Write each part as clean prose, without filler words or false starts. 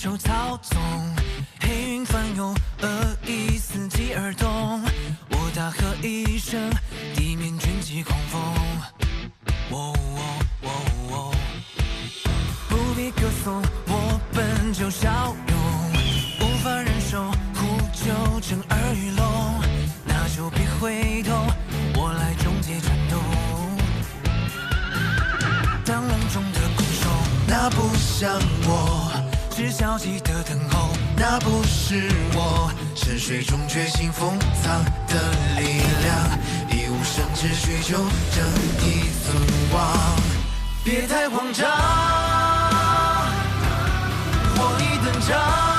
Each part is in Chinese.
手操纵，黑云翻涌，恶意伺机而动。我大喝一声，地面卷起狂风。不必歌颂，我本就骁勇，无法忍受呼救震耳欲聋，那就别回头，我来终结战斗。当笼中的困兽，那不像我，是消极的等候，那不是我，深水中觉醒封藏的力量，一无生之需求正义存亡，别太慌张，火力登场。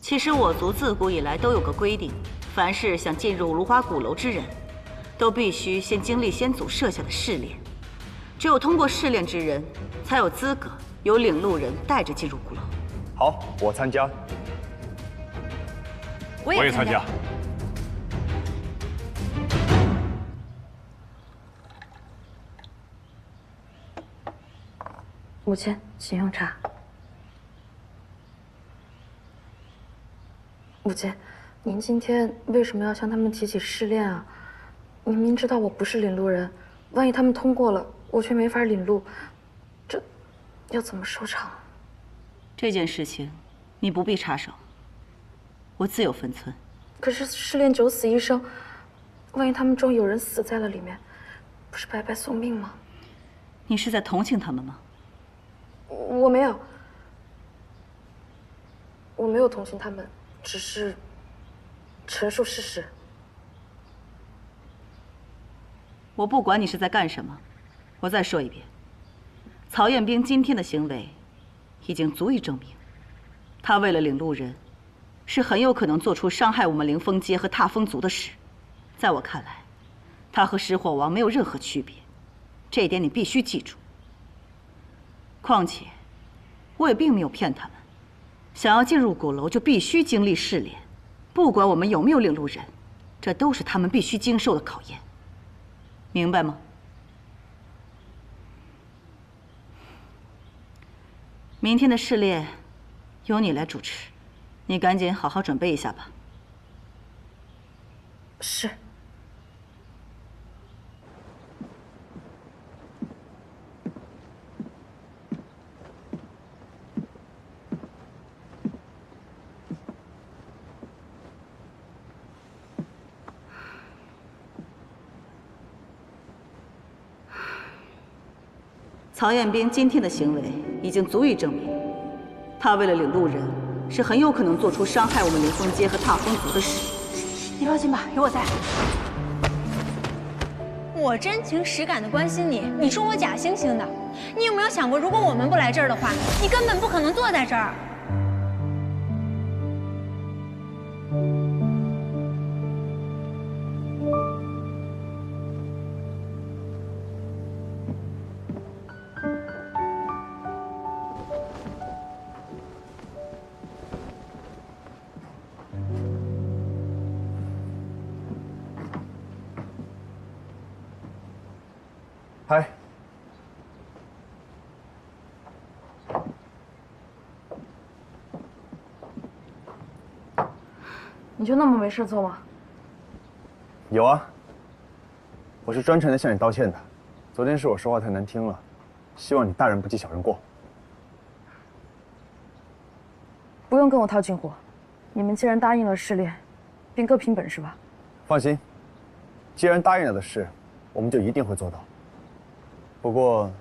其实我族自古以来都有个规定，凡是想进入芦花鼓楼之人，都必须先经历先祖设下的试炼。只有通过试炼之人，才有资格由领路人带着进入鼓楼。好，我参加。我也参加。母亲，请用茶。母亲，您今天为什么要向他们提起试炼啊？您明知道我不是领路人，万一他们通过了，我却没法领路，这要怎么收场？这件事情，你不必插手，我自有分寸。可是试炼九死一生，万一他们中有人死在了里面，不是白白送命吗？你是在同情他们吗？我没有，我没有同情他们。只是陈述事实。我不管你是在干什么，我再说一遍，曹彦兵今天的行为已经足以证明，他为了领路人，是很有可能做出伤害我们凌风街和踏风族的事。在我看来，他和石火王没有任何区别，这一点你必须记住。况且，我也并没有骗他们。想要进入鼓楼，就必须经历试炼，不管我们有没有领路人，这都是他们必须经受的考验，明白吗？明天的试炼由你来主持，你赶紧好好准备一下吧。是。曹彦兵今天的行为已经足以证明，他为了领路人，是很有可能做出伤害我们凌风街和踏风族的事。你放心吧，有我在。我真情实感的关心你，你说我假惺惺的。你有没有想过，如果我们不来这儿的话，你根本不可能坐在这儿。嗨，你就那么没事做吗？有啊，我是专程来向你道歉的。昨天是我说话太难听了，希望你大人不计小人过。不用跟我套近乎，你们既然答应了试炼，便各凭本事吧。放心，既然答应了的事，我们就一定会做到。不过，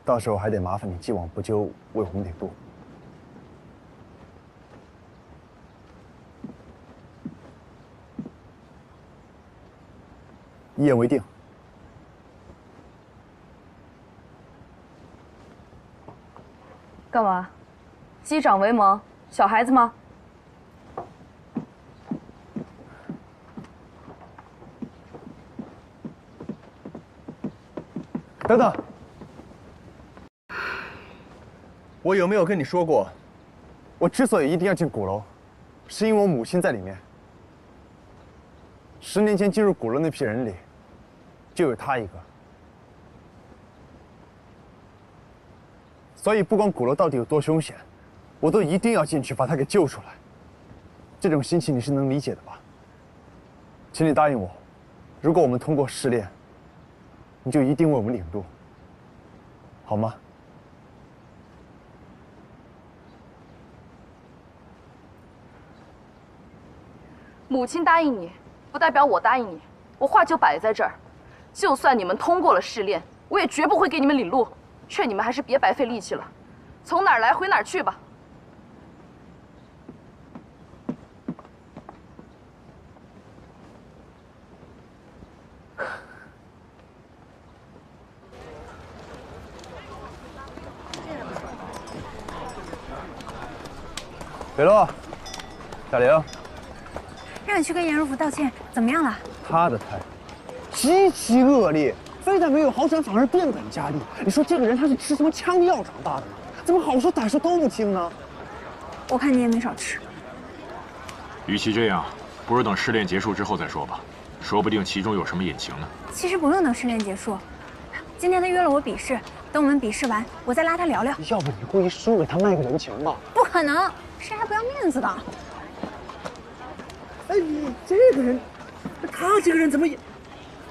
到时候还得麻烦你既往不咎，为我们领路。一言为定。干嘛？击掌为盟，小孩子吗？等等，我有没有跟你说过，我之所以一定要进鼓楼，是因为我母亲在里面。10年前进入鼓楼那批人里，就有她一个。所以不管鼓楼到底有多凶险，我都一定要进去把她给救出来。这种心情你是能理解的吧？请你答应我，如果我们通过试炼，你就一定为我们领路，好吗？母亲答应你，不代表我答应你。我话就摆在这儿，就算你们通过了试炼，我也绝不会给你们领路。劝你们还是别白费力气了，从哪儿来回哪儿去吧。北洛，小玲，让你去跟严如福道歉，怎么样了？他的态度极其恶劣，非但没有好转，反而变本加厉。你说这个人他是吃什么枪药长大的吗？怎么好说歹说都不听呢？我看你也没少吃。与其这样，不如等试炼结束之后再说吧，说不定其中有什么隐情呢。其实不用等试炼结束，今天他约了我比试，等我们比试完，我再拉他聊聊。要不你故意输给他卖个人情吧？不可能，谁还不要面子的？哎，你这个人，他这个人怎么也……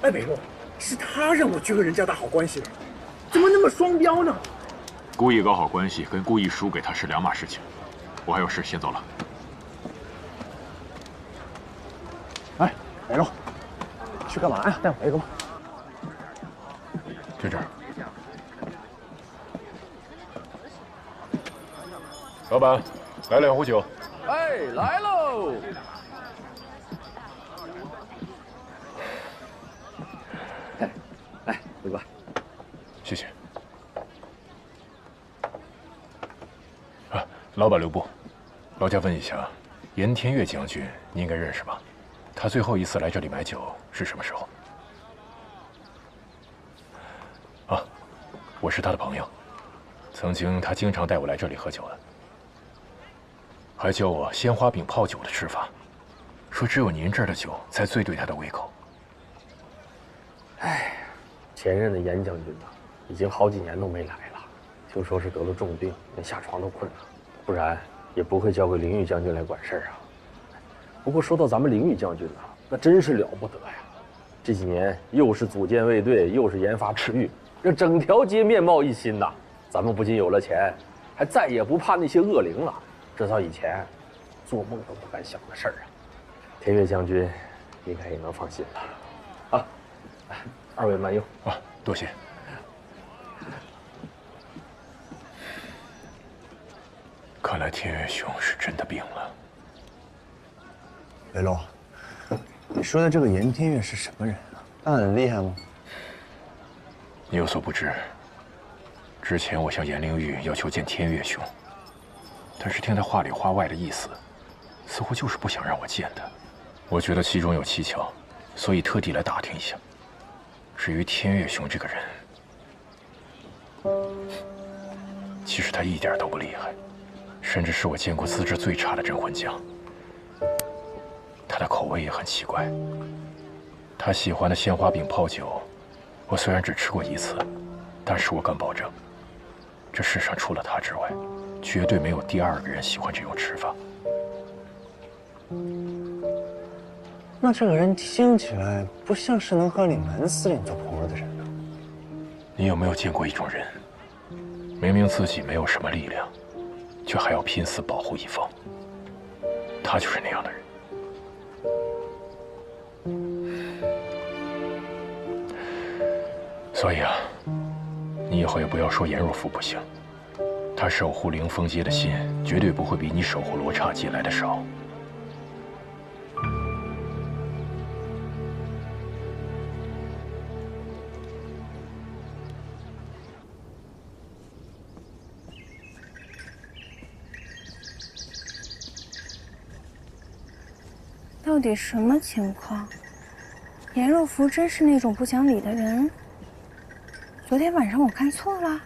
哎，北洛，是他让我去和人家打好关系的，怎么那么双标呢？故意搞好关系跟故意输给他是两码事情。我还有事，先走了。哎，北洛，去干嘛呀？带我一个吧。就这儿。老板，来2壶酒。哎，来喽！来，回吧。谢谢。啊，老板刘部，劳驾问一下，严天岳将军你应该认识吧？他最后一次来这里买酒是什么时候？啊，我是他的朋友，曾经他经常带我来这里喝酒的，还教我鲜花饼泡酒的吃法，说只有您这儿的酒才最对他的胃口。哎，前任的严将军呢，已经好几年都没来了，听说是得了重病，连下床都困难，不然也不会交给林玉将军来管事儿啊。不过说到咱们林玉将军呢，那真是了不得呀！这几年又是组建卫队，又是研发赤玉，这整条街面貌一新呐。咱们不仅有了钱，还再也不怕那些恶灵了。这早以前做梦都不敢想的事儿啊！天岳将军应该也能放心了。啊，二位慢用啊，多谢。看来天岳兄是真的病了。北洛，你说的这个严天岳是什么人啊？他很厉害吗？你有所不知，之前我向严灵玉要求见天岳兄，但是听他话里话外的意思，似乎就是不想让我见他。我觉得其中有蹊跷，所以特地来打听一下。至于天岳兄这个人，其实他一点都不厉害，甚至是我见过资质最差的镇魂将。他的口味也很奇怪，他喜欢的鲜花饼泡酒，我虽然只吃过一次，但是我敢保证，这世上除了他之外，绝对没有第二个人喜欢这种吃法。那这个人听起来不像是能和你们司令做朋友的人呢。你有没有见过一种人，明明自己没有什么力量，却还要拼死保护一方？他就是那样的人。所以啊，你以后也不要说严若甫不行，他守护灵峰街的心，绝对不会比你守护罗刹街来的少。到底什么情况？颜若芙真是那种不讲理的人？昨天晚上我看错了？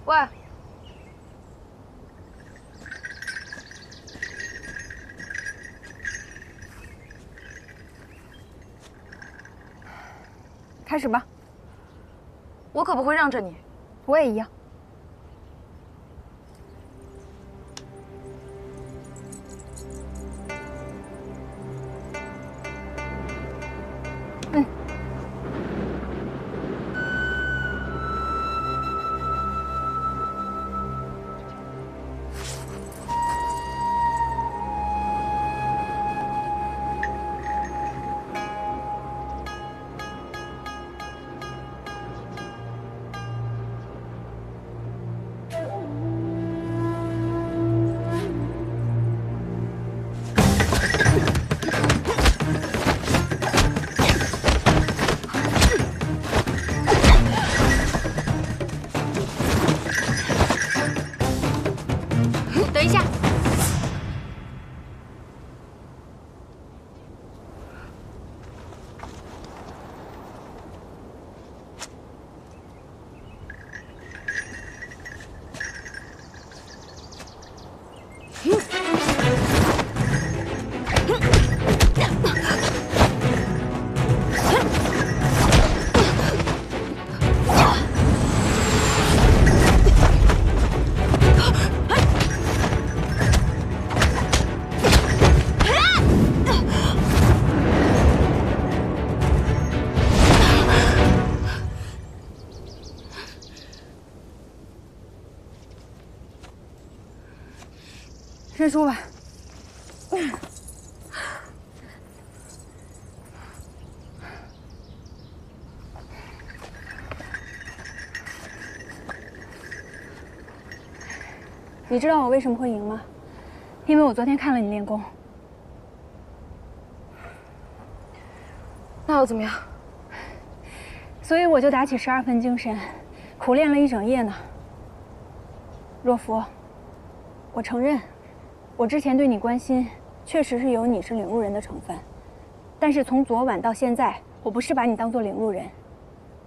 喂，开始吧。我可不会让着你。我也一样。等一下，认输吧。你知道我为什么会赢吗？因为我昨天看了你练功。那又怎么样？所以我就打起12分精神，苦练了一整夜呢。若芙，我承认，我之前对你关心，确实是有你是领路人的成分。但是从昨晚到现在，我不是把你当做领路人，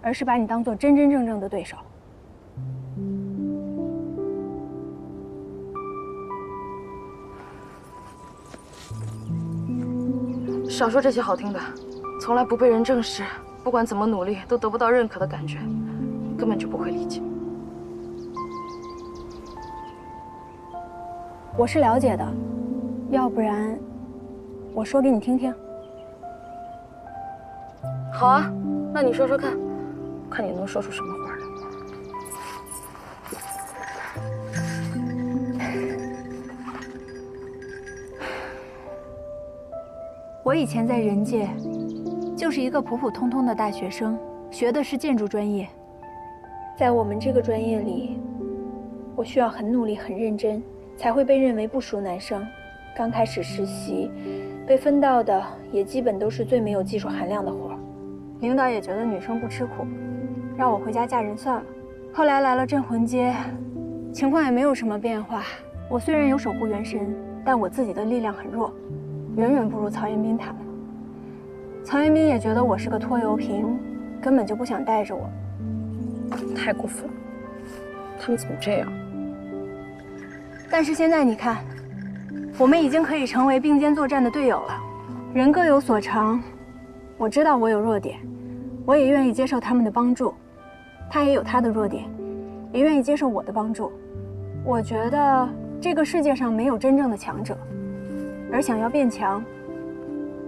而是把你当做真真正正的对手。少说这些好听的，从来不被人正视，不管怎么努力都得不到认可的感觉，根本就不会理解。我是了解的，要不然我说给你听听。好啊，那你说说看，看你能说出什么话来。我以前在人界，就是一个普普通通的大学生，学的是建筑专业。在我们这个专业里，我需要很努力、很认真，才会被认为不属男生。刚开始实习，被分到的也基本都是最没有技术含量的活儿。领导也觉得女生不吃苦，让我回家嫁人算了。后来来了镇魂街，情况也没有什么变化。我虽然有守护元神，但我自己的力量很弱。远远不如曹彦斌他们。曹彦斌也觉得我是个拖油瓶，根本就不想带着我。太过分了，他们怎么这样？但是现在你看，我们已经可以成为并肩作战的队友了。人各有所长，我知道我有弱点，我也愿意接受他们的帮助。他也有他的弱点，也愿意接受我的帮助。我觉得这个世界上没有真正的强者。而想要变强，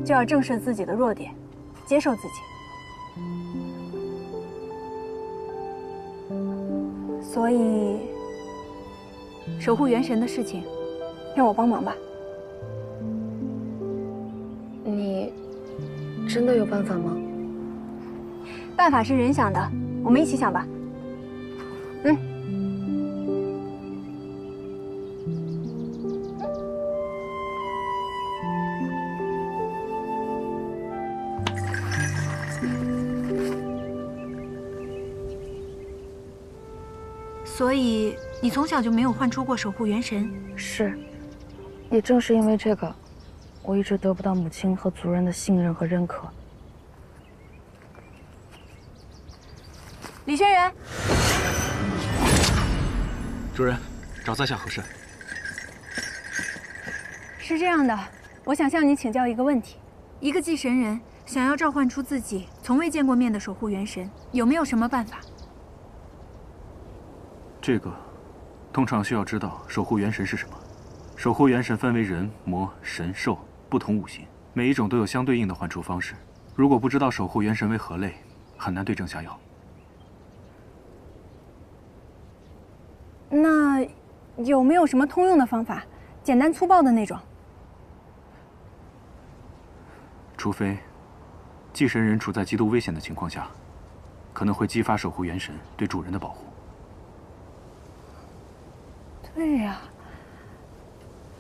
就要正视自己的弱点，接受自己。所以，守护元神的事情，让我帮忙吧。你真的有办法吗？办法是人想的，我们一起想吧。所以你从小就没有唤出过守护元神？是，也正是因为这个，我一直得不到母亲和族人的信任和认可。李轩辕，主人，找在下何事？是这样的，我想向你请教一个问题：一个祭神人想要召唤出自己从未见过面的守护元神，有没有什么办法？这个，通常需要知道守护元神是什么。守护元神分为人、魔、神、兽不同五行，每一种都有相对应的唤出方式。如果不知道守护元神为何类，很难对症下药。那有没有什么通用的方法，简单粗暴的那种？除非祭神人处在极度危险的情况下，可能会激发守护元神对主人的保护。对呀，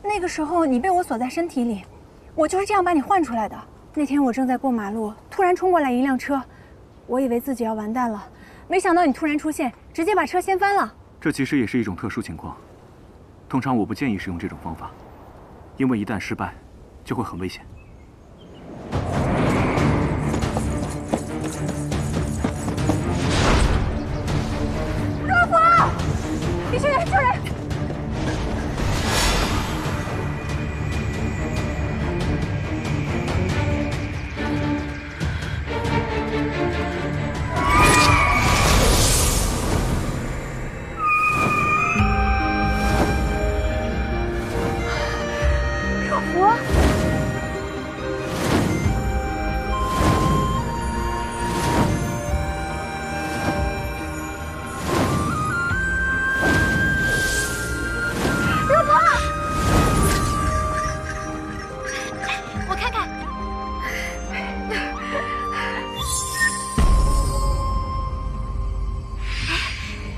那个时候你被我锁在身体里，我就是这样把你唤出来的。那天我正在过马路，突然冲过来一辆车，我以为自己要完蛋了，没想到你突然出现，直接把车掀翻了。这其实也是一种特殊情况，通常我不建议使用这种方法，因为一旦失败，就会很危险。若夫，李轩辕，救人！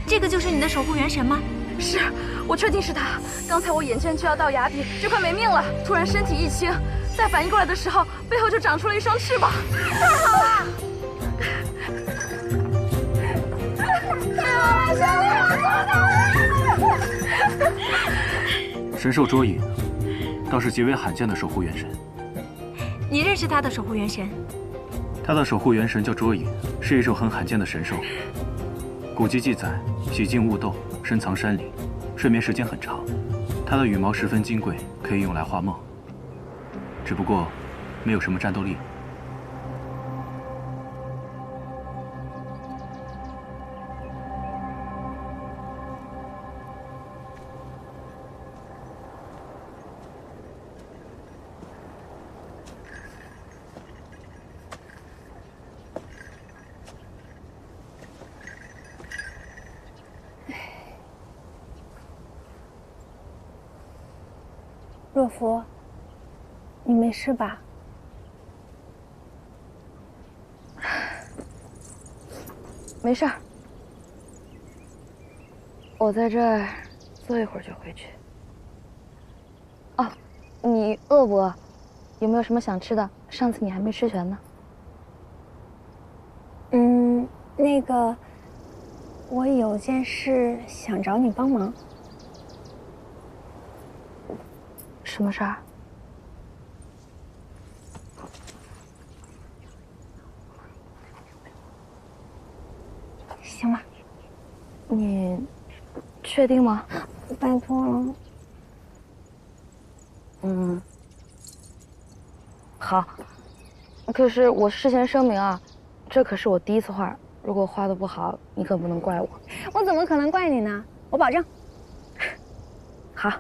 这个就是你的守护元神吗？是，我确定是他。刚才我眼见就要到崖底，就快没命了，突然身体一轻，再反应过来的时候，背后就长出了一双翅膀。太好了！太好了，兄弟，我做到了！神兽捉影，倒是极为罕见的守护元神。你认识他的守护元神？他的守护元神叫捉影，是一种很罕见的神兽。古籍记载，喜静雾斗，深藏山林，睡眠时间很长。它的羽毛十分金贵，可以用来画梦。只不过，没有什么战斗力。若芙，你没事吧？没事儿，我在这儿坐一会儿就回去。哦，你饿不饿？有没有什么想吃的？上次你还没吃全呢。那个，我有件事想找你帮忙。什么事儿？行吧。你确定吗？拜托了。好。可是我事先声明啊，这可是我第一次画，如果画的不好，你可不能怪我。我怎么可能怪你呢？我保证。好。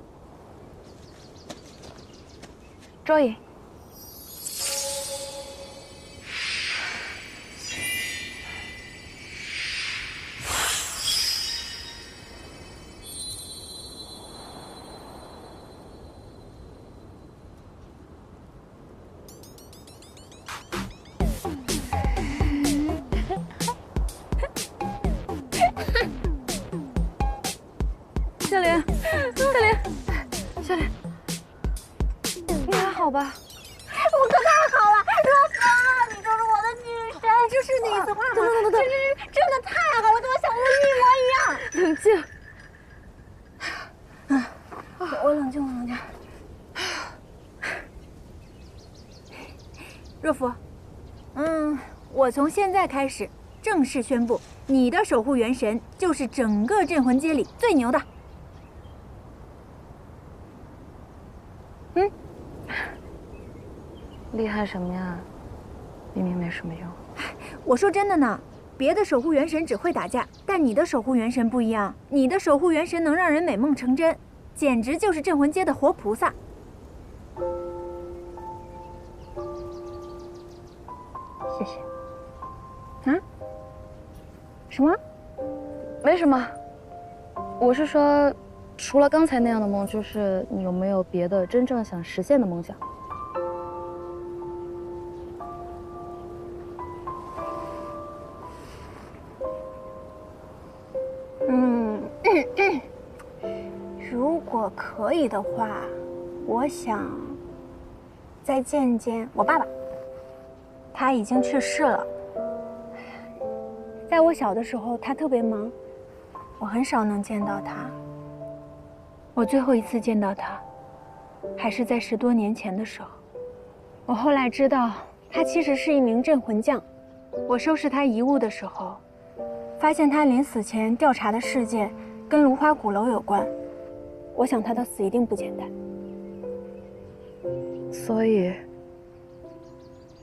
周颖。夏琳，夏琳，你还好吧？我可太好了，若芙，你就是我的女神，就是那次画吗？真的太好了，跟我想的一模一样。冷静。我冷静，我冷静。若芙，我从现在开始正式宣布，你的守护元神就是整个镇魂街里最牛的。厉害什么呀？明明没什么用。我说真的呢，别的守护元神只会打架，但你的守护元神不一样，你的守护元神能让人美梦成真，简直就是镇魂街的活菩萨。谢谢。啊？什么？没什么。我是说，除了刚才那样的梦，就是你有没有别的真正想实现的梦想？如果可以的话，我想再见见我爸爸。他已经去世了。在我小的时候，他特别忙，我很少能见到他。我最后一次见到他，还是在10多年前的时候。我后来知道，他其实是一名镇魂将。我收拾他遗物的时候，发现他临死前调查的事件跟芦花鼓楼有关。我想他的死一定不简单。所以，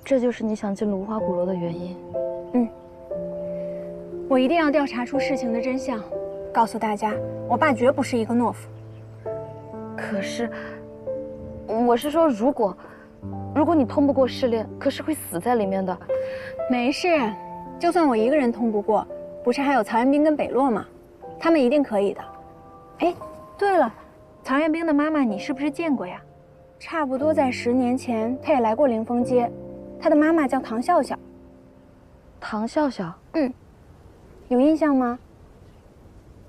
这就是你想进芦花鼓楼的原因。我一定要调查出事情的真相，告诉大家，我爸绝不是一个懦夫。可是，我是说，如果你通不过试炼，可是会死在里面的。没事，就算我一个人通不过，不是还有曹元斌跟北洛吗？他们一定可以的。哎，对了，曹元斌的妈妈你是不是见过呀？差不多在10年前，她也来过凌风街。她的妈妈叫唐笑笑。唐笑笑？有印象吗？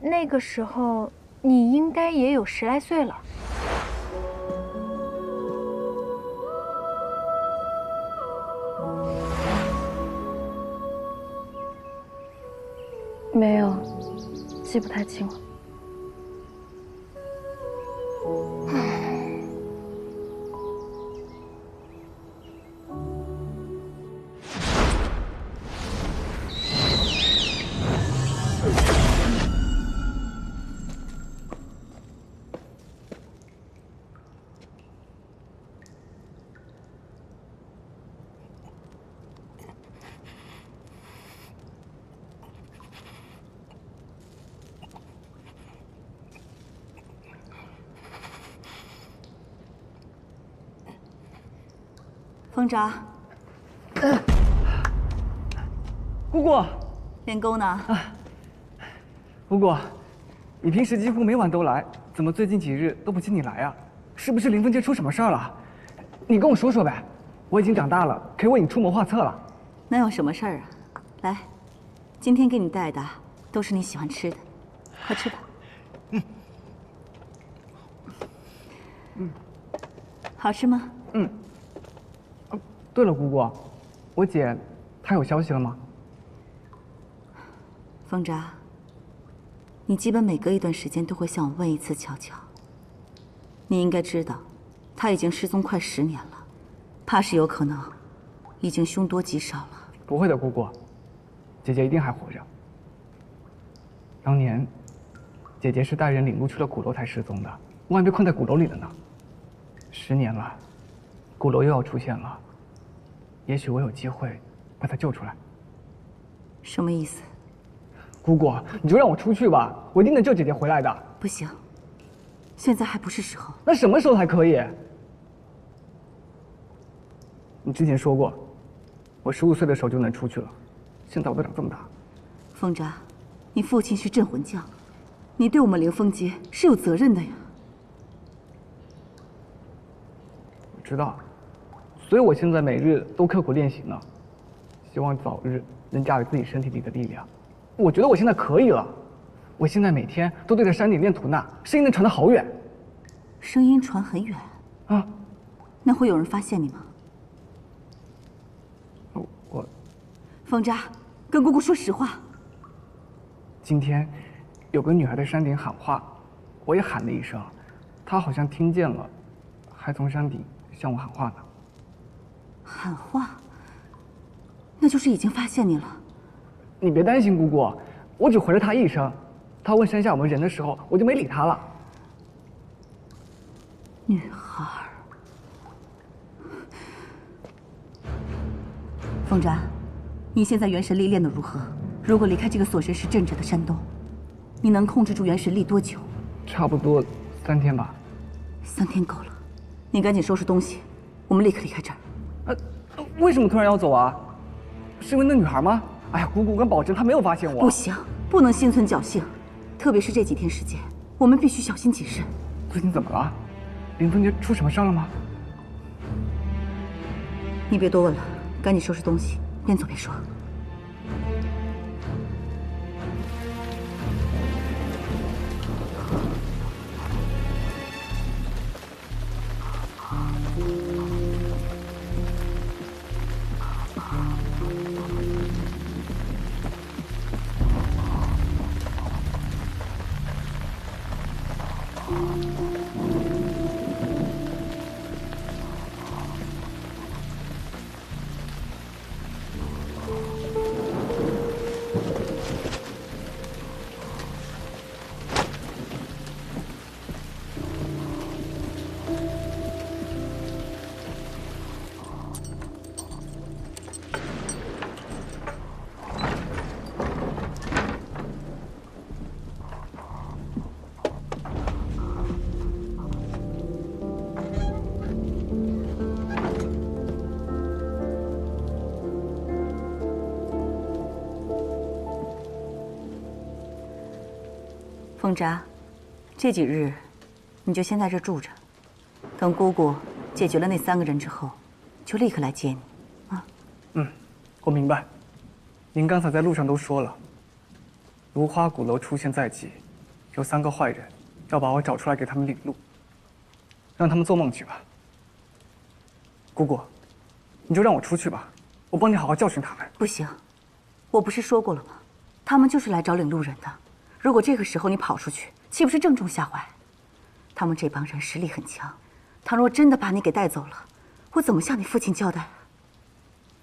那个时候你应该也有10来岁了。没有，记不太清了。风札，姑姑，练功呢？姑姑，你平时几乎每晚都来，怎么最近几日都不见你来啊？是不是林凤姐出什么事儿了？你跟我说说呗。我已经长大了，可以为你出谋划策了。能有什么事儿啊？来，今天给你带的都是你喜欢吃的，快吃吧。好吃吗？对了，姑姑，我姐她有消息了吗？风札，你基本每隔一段时间都会向我问一次巧巧。你应该知道，她已经失踪快10年了，怕是有可能已经凶多吉少了。不会的，姑姑，姐姐一定还活着。当年，姐姐是带人领路去了鼓楼才失踪的，我还被困在鼓楼里了呢。10年了，鼓楼又要出现了，也许我有机会把她救出来。什么意思？姑姑，你就让我出去吧，我一定能救姐姐回来的。不行，现在还不是时候。那什么时候才可以？你之前说过，我15岁的时候就能出去了，现在我都长这么大。风札，你父亲是镇魂将，你对我们凌风街是有责任的呀。我知道，所以我现在每日都刻苦练习呢，希望早日能驾驭自己身体里的力量。我觉得我现在可以了，我现在每天都对着山顶练吐纳，声音能传得好远。声音传很远啊？那会有人发现你吗？我，风札，跟姑姑说实话。今天有个女孩在山顶喊话，我也喊了一声，她好像听见了，还从山顶向我喊话呢。喊话？那就是已经发现你了。你别担心，姑姑，我只回了她一声。她问山下有没有人的时候，我就没理她了。女孩。风札，你现在元神力练得如何？如果离开这个锁神石镇着的山洞，你能控制住元神力多久？差不多3天吧。3天够了，你赶紧收拾东西，我们立刻离开这儿。为什么突然要走啊？是因为那女孩吗？哎呀，姑姑敢保证她没有发现我。不行，不能心存侥幸，特别是这几天时间，我们必须小心谨慎。最近怎么了？林凤姐出什么事了吗？你别多问了，赶紧收拾东西，边走边说。风札，这几日你就先在这住着，等姑姑解决了那3个人之后，就立刻来接你，啊？我明白。您刚才在路上都说了，如花鼓楼出现在即，有3个坏人要把我找出来给他们领路，让他们做梦去吧。姑姑，你就让我出去吧，我帮你好好教训他们。不行，我不是说过了吗？他们就是来找领路人的。如果这个时候你跑出去，岂不是正中下怀？他们这帮人实力很强，倘若真的把你给带走了，我怎么向你父亲交代？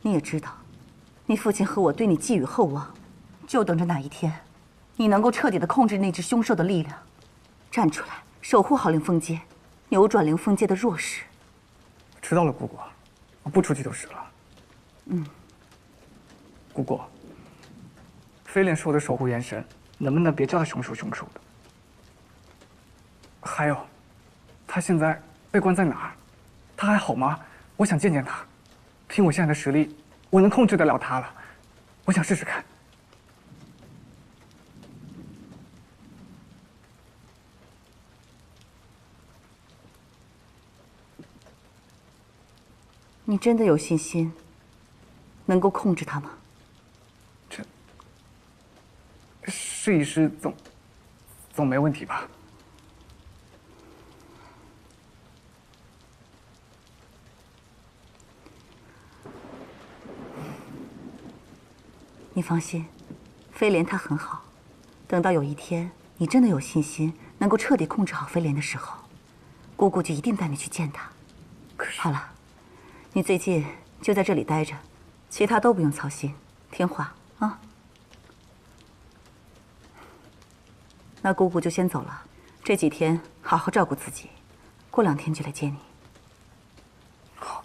你也知道，你父亲和我对你寄予厚望，就等着哪一天，你能够彻底的控制那只凶兽的力量，站出来守护好凌风街，扭转凌风街的弱势。知道了，姑姑，我不出去就是了。姑姑，飞莲是我的守护元神，能不能别叫他凶手的？还有，他现在被关在哪儿？他还好吗？我想见见他。凭我现在的实力，我能控制得了他了。我想试试看。你真的有信心能够控制他吗？试一试总没问题吧？你放心，飞莲她很好。等到有一天你真的有信心能够彻底控制好飞莲的时候，姑姑就一定带你去见她。好了，你最近就在这里待着，其他都不用操心，听话啊。那姑姑就先走了，这几天好好照顾自己，过2天就来接你。好，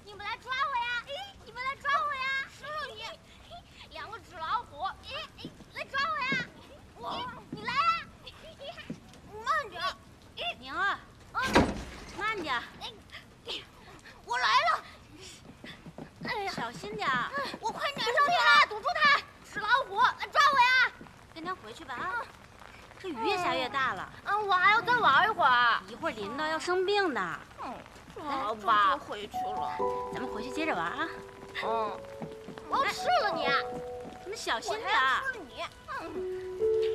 你们来抓我呀！你们来抓我呀！吃了你！2个纸老虎！来抓我呀！你来呀！慢点！宁儿，慢点！我来了！哎呀，小心点！我快撵上去了，堵住它！纸老虎，来抓我呀！跟他回去吧啊！这雨越下越大了。我还要再玩一会儿。一会儿淋到要生病的。好吧，回去了。咱们回去接着玩啊。我要吃了你！你们小心点！吃了你！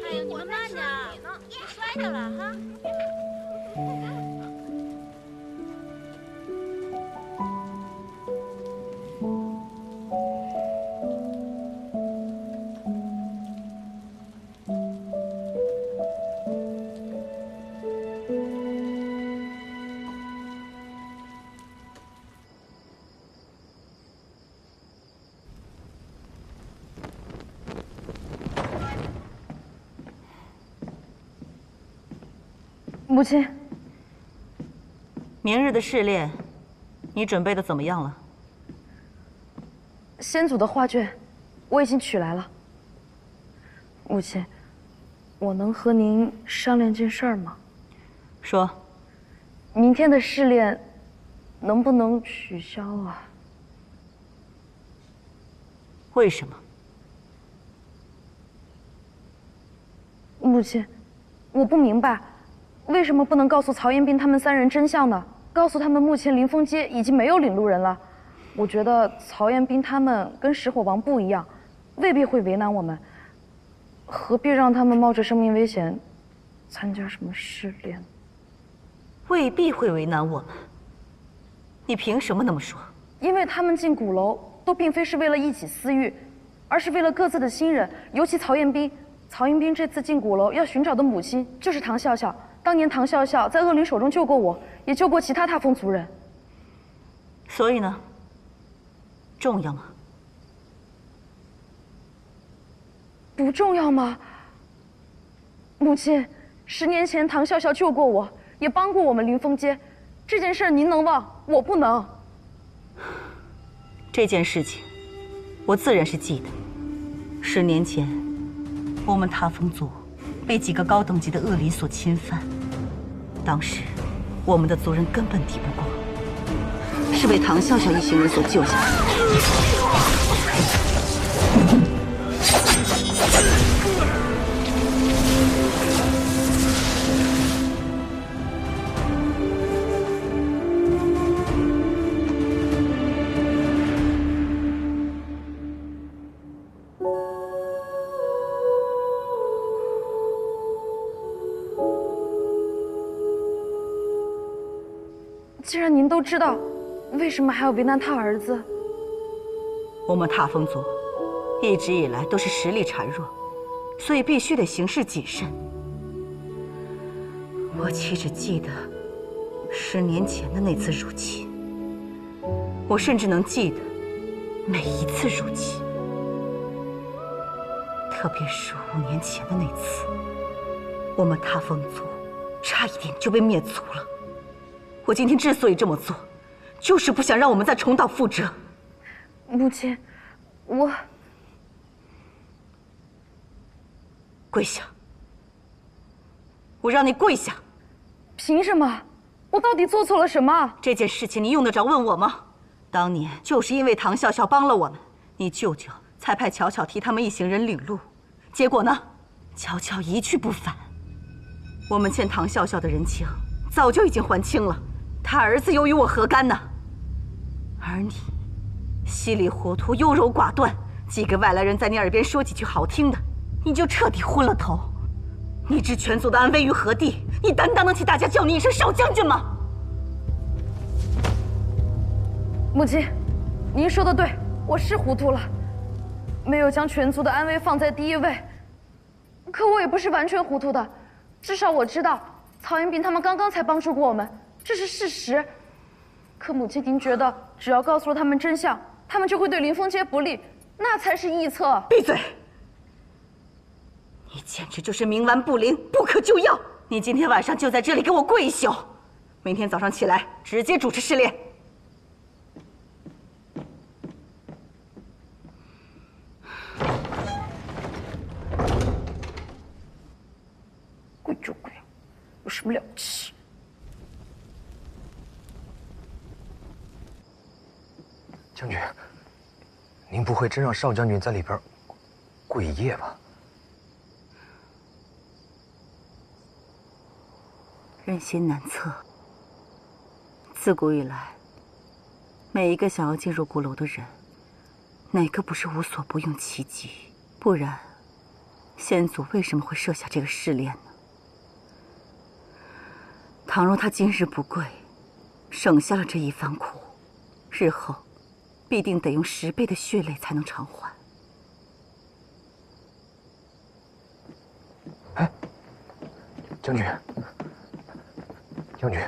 哎呦，你们慢点，别摔着了哈。母亲，明日的试炼，你准备的怎么样了？先祖的画卷，我已经取来了。母亲，我能和您商量件事儿吗？说。明天的试炼，能不能取消啊？为什么？母亲，我不明白。为什么不能告诉曹彦斌他们3人真相呢？告诉他们目前临风街已经没有领路人了。我觉得曹彦斌他们跟石火王不一样，未必会为难我们。何必让他们冒着生命危险参加什么试炼？未必会为难我们。你凭什么那么说？因为他们进鼓楼都并非是为了一己私欲，而是为了各自的亲人，尤其曹彦斌。曹彦斌这次进鼓楼要寻找的母亲就是唐笑笑。当年唐笑笑在恶灵手中救过我，也救过其他踏风族人。所以呢？重要吗？不重要吗？母亲，10年前唐笑笑救过我，也帮过我们临风街，这件事您能忘，我不能。这件事情，我自然是记得。10年前，我们踏风族被几个高等级的恶灵所侵犯，当时我们的族人根本抵不过，是被唐笑笑一行人所救下来的。既然您都知道，为什么还要为难他儿子？我们踏风族一直以来都是实力孱弱，所以必须得行事谨慎。我岂只记得10年前的那次入侵，我甚至能记得每一次入侵，特别是5年前的那次，我们塌风族差一点就被灭族了。我今天之所以这么做，就是不想让我们再重蹈覆辙。母亲，我跪下！我让你跪下！凭什么？我到底做错了什么？这件事情你用得着问我吗？当年就是因为唐笑笑帮了我们，你舅舅才派巧巧替他们一行人领路，结果呢，巧巧一去不返。我们欠唐笑笑的人情早就已经还清了，他儿子又与我何干呢？而你稀里糊涂、优柔寡断，几个外来人在你耳边说几句好听的，你就彻底昏了头。你置全族的安危于何地？你担当得起大家叫你一声少将军吗？母亲，您说的对，我是糊涂了，没有将全族的安危放在第一位。可我也不是完全糊涂的，至少我知道曹延斌他们刚刚才帮助过我们，这是事实。可母亲，您觉得只要告诉了他们真相，他们就会对林峰街不利，那才是臆测。闭嘴！你简直就是冥顽不灵，不可救药！你今天晚上就在这里给我跪一宿，明天早上起来直接主持试炼。跪就跪，有什么了不起？将军，您不会真让少将军在里边跪一夜吧？人心难测。自古以来，每一个想要进入鼓楼的人，哪个不是无所不用其极？不然，先祖为什么会设下这个试炼呢？倘若他今日不跪，省下了这一番苦，日后必定得用10倍的血泪才能偿还。哎，将军，将军，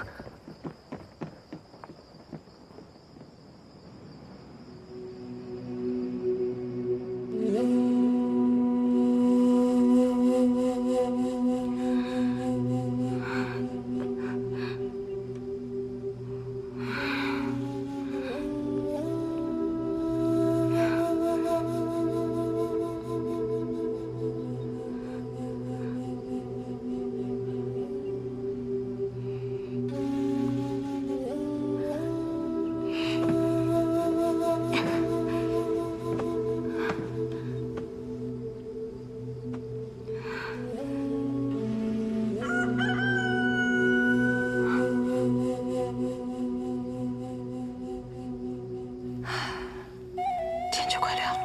天就快亮了。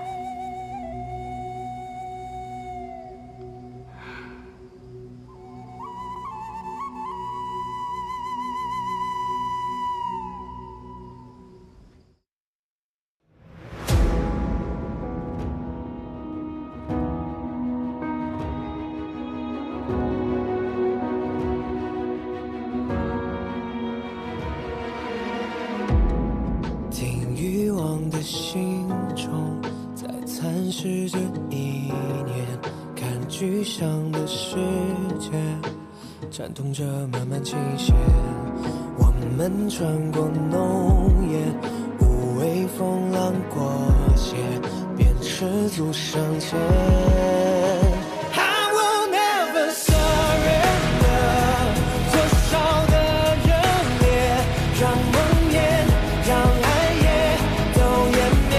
听欲望的心中在蚕食着意念，看具象的世界颤动着慢慢倾斜。我们穿过浓烟，无畏风浪过街，便赤足上前。I will never surrender， 多少的热烈，让梦魇，让爱也都湮灭。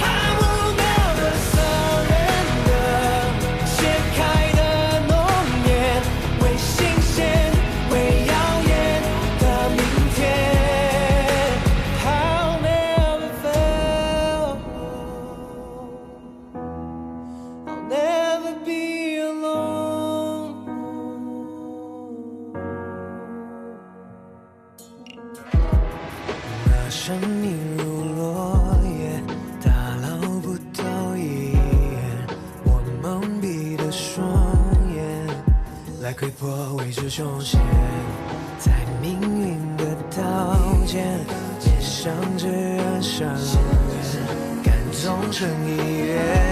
I will never surrender， 切开的浓烟，为新鲜，为耀眼的明天。I'll never fail， I'll never be alone。那生命如落叶，打捞不到一眼。我窥破未知凶险，在命运的刀尖，面上只染上缘，感动成一缘。